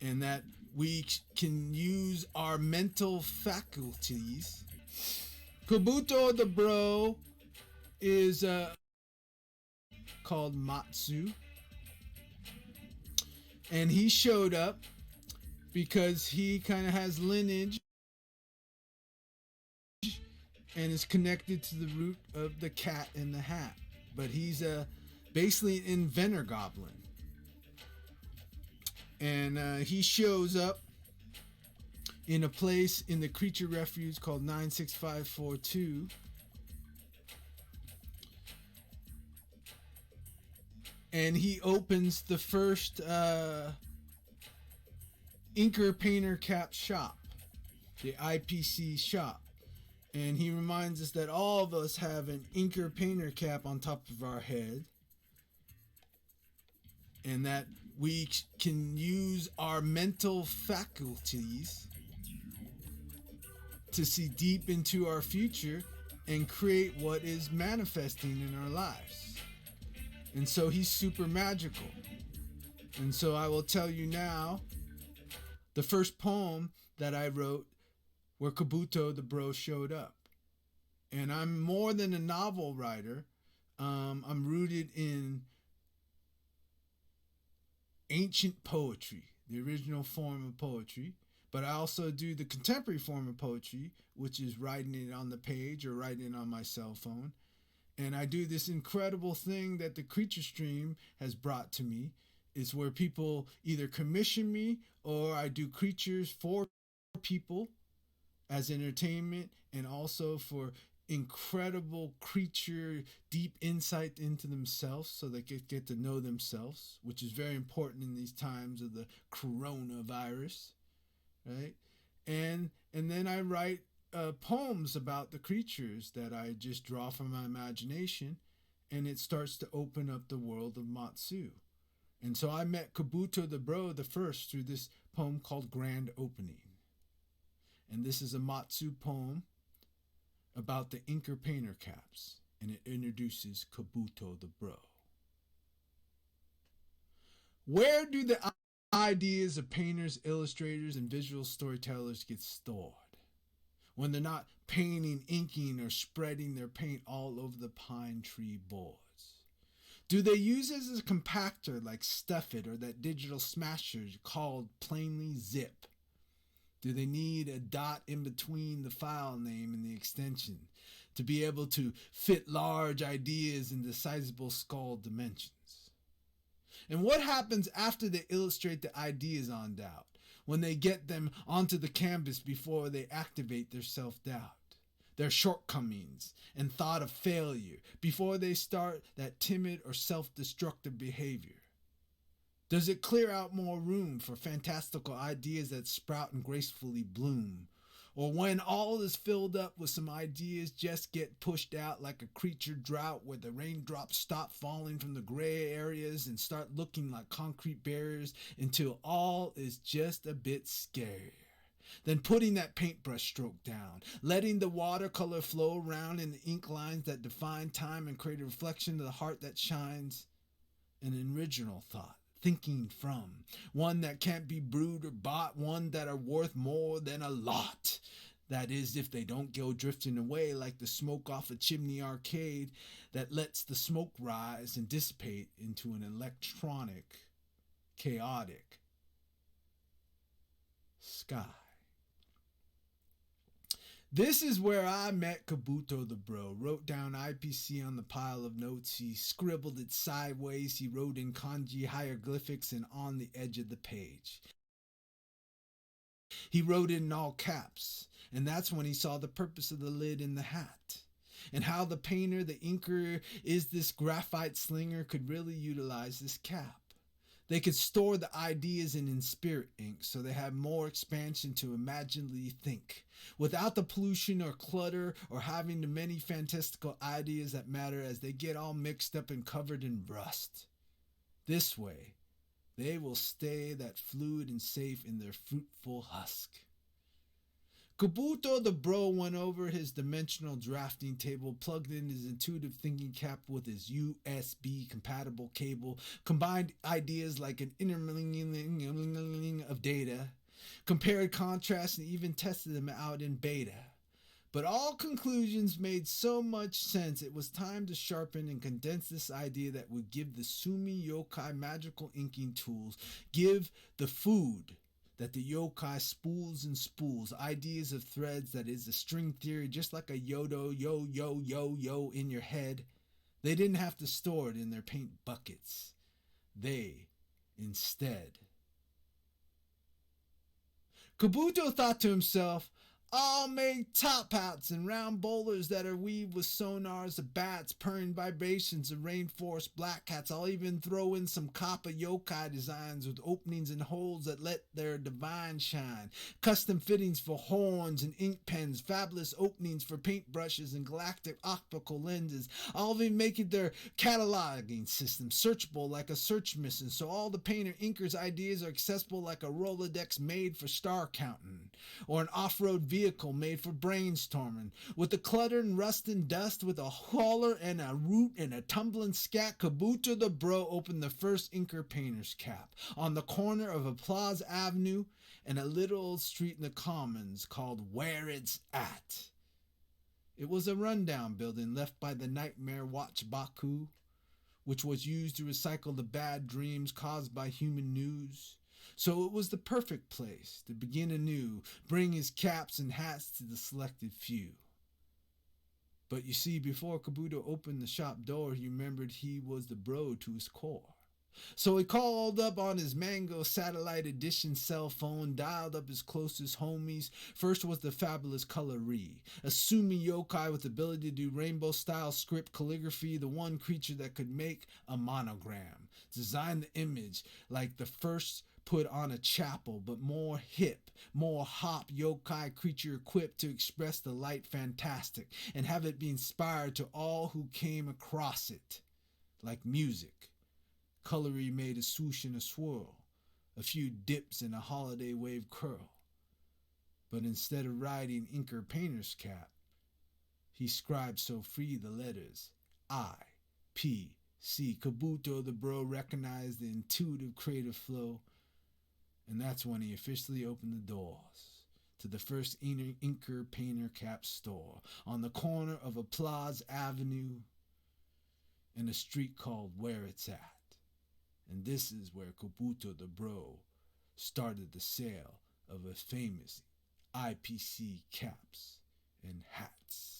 and that we can use our mental faculties. Kabuto the bro is called Matsu, and he showed up because he kind of has lineage and is connected to the root of the cat in the hat. But he's basically an inventor goblin. And he shows up in a place in the creature refuge called 96542. And he opens the first Inker Painter Cap shop, the IPC shop. And he reminds us that all of us have an Inker Painter Cap on top of our head, and that we can use our mental faculties to see deep into our future and create what is manifesting in our lives. And so he's super magical. And so I will tell you now the first poem that I wrote where Kabuto the bro showed up. And I'm more than a novel writer. I'm rooted in ancient poetry, the original form of poetry. But I also do the contemporary form of poetry, which is writing it on the page or writing it on my cell phone. And I do this incredible thing that the Creature Stream has brought to me. It's where people either commission me or I do creatures for people as entertainment, and also for incredible creature deep insight into themselves so they get to know themselves, which is very important in these times of the coronavirus, right? And then I write poems about the creatures that I just draw from my imagination, and it starts to open up the world of Matsu. And so I met Kabuto the bro the first through this poem called Grand Opening. And this is a Matsu poem about the Inker Painter Caps, and it introduces Kabuto the bro. Where do the ideas of painters, illustrators, and visual storytellers get stored when they're not painting, inking, or spreading their paint all over the pine tree boards? Do they use it as a compactor like Stuff It or that digital smasher called plainly Zip? Do they need a dot in between the file name and the extension to be able to fit large ideas into sizable skull dimensions? And what happens after they illustrate the ideas on doubt, when they get them onto the canvas before they activate their self-doubt, their shortcomings, and thought of failure, before they start that timid or self-destructive behavior? Does it clear out more room for fantastical ideas that sprout and gracefully bloom? Or when all is filled up with some ideas just get pushed out like a creature drought where the raindrops stop falling from the gray areas and start looking like concrete barriers until all is just a bit scarier? Then putting that paintbrush stroke down, letting the watercolor flow around in the ink lines that define time and create a reflection of the heart that shines, an original thought. Thinking from one that can't be brewed or bought, one that are worth more than a lot. That is, if they don't go drifting away like the smoke off a chimney arcade that lets the smoke rise and dissipate into an electronic, chaotic sky. This is where I met Kabuto the bro. Wrote down IPC on the pile of notes. He scribbled it sideways. He wrote in kanji hieroglyphics and on the edge of the page. He wrote it in all caps. And that's when he saw the purpose of the lid in the hat. And how the painter, the inker, is this graphite slinger could really utilize this cap. They could store the ideas in spirit ink so they have more expansion to imaginally think, without the pollution or clutter or having the many fantastical ideas that matter as they get all mixed up and covered in rust. This way, they will stay that fluid and safe in their fruitful husk. Kabuto the bro went over his dimensional drafting table, plugged in his intuitive thinking cap with his USB compatible cable, combined ideas like an intermingling of data, compared contrasts, and even tested them out in beta. But all conclusions made so much sense, it was time to sharpen and condense this idea that would give the Sumi yokai magical inking tools, give the food that the yokai spools and spools, ideas of threads that is a string theory, just like a yodo, yo, yo, yo, yo in your head. They didn't have to store it in their paint buckets. They, instead. Kabuto thought to himself, I'll make top hats and round bowlers that are weaved with sonars of bats, purring vibrations of rainforest black cats. I'll even throw in some kappa yokai designs with openings and holes that let their divine shine. Custom fittings for horns and ink pens, fabulous openings for paintbrushes and galactic optical lenses. I'll even make it their cataloging system, searchable like a search mission, so all the painter inkers' ideas are accessible like a Rolodex made for star counting, or an off-road vehicle made for brainstorming. With the clutter and rust and dust, with a hauler and a root and a tumbling scat, Kabuto the bro opened the first inker painter's cap on the corner of Applause Avenue and a little old street in the Commons called Where It's At. It was a rundown building left by the nightmare Watch Baku, which was used to recycle the bad dreams caused by human news. So it was the perfect place to begin anew, bring his caps and hats to the selected few. But you see, before Kabuto opened the shop door, he remembered he was the bro to his core. So he called up on his Mango Satellite Edition cell phone, dialed up his closest homies. First was the fabulous Coloree, a Sumi yokai with the ability to do rainbow-style script calligraphy, the one creature that could make a monogram, design the image like the first put on a chapel, but more hip, more hop yokai creature equipped to express the light fantastic and have it be inspired to all who came across it, like music. Coloree made a swoosh and a swirl, a few dips and a holiday wave curl. But instead of writing inker painter's cap, he scribed so free the letters I, P, C. Kabuto the bro recognized the intuitive creative flow, and that's when he officially opened the doors to the first inker painter cap store on the corner of Applause Avenue and a street called Where It's At. And this is where Kabuto the bro started the sale of his famous IPC caps and hats.